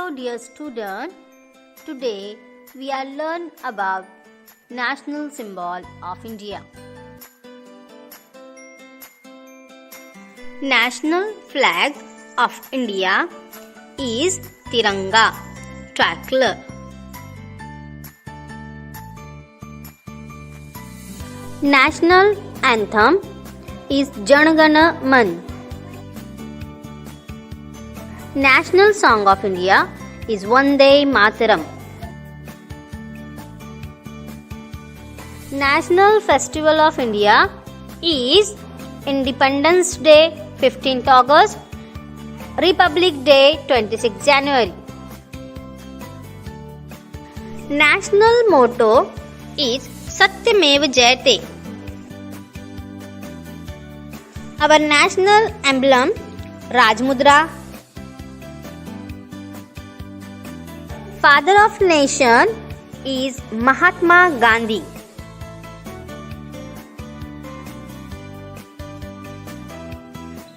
Hello dear student, today we are learn about national symbol of India. National flag of India is Tiranga, tricolor. National anthem is Jan Gana Man. National song of India is Vande Mataram. National festival of India is Independence Day 15th August, Republic Day 26th January. National motto is Satyameva Jayate. Our national emblem Rajmudra. Father of nation is Mahatma Gandhi.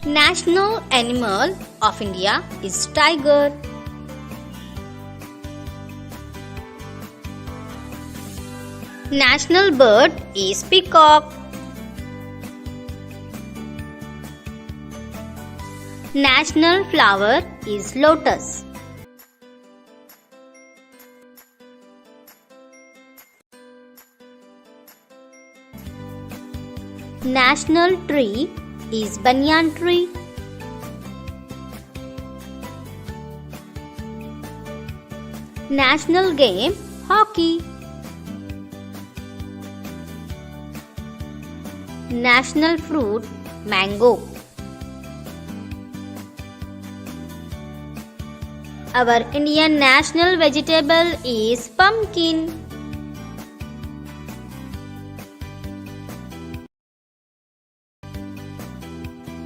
National animal of India is tiger. National bird is peacock. National flower is lotus. National tree is banyan tree. National game hockey. National fruit mango. Our Indian national vegetable is pumpkin.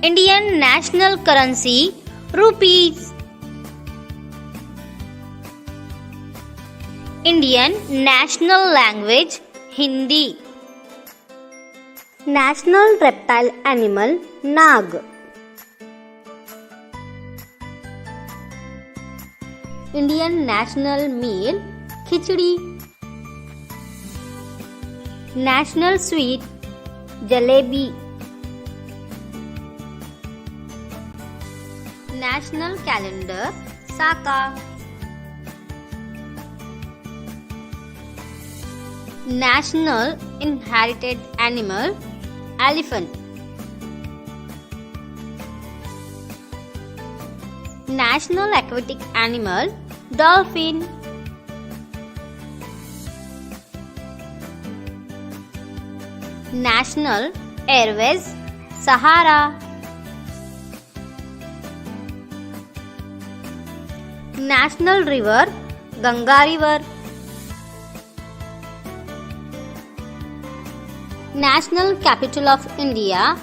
Indian national currency rupees. Indian national language Hindi. National reptile animal nag. Indian national meal khichdi. National sweet jalebi. National calendar Saka. National inherited animal elephant. National aquatic animal dolphin. National airways Sahara. National river Ganga river. National capital of India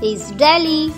is Delhi.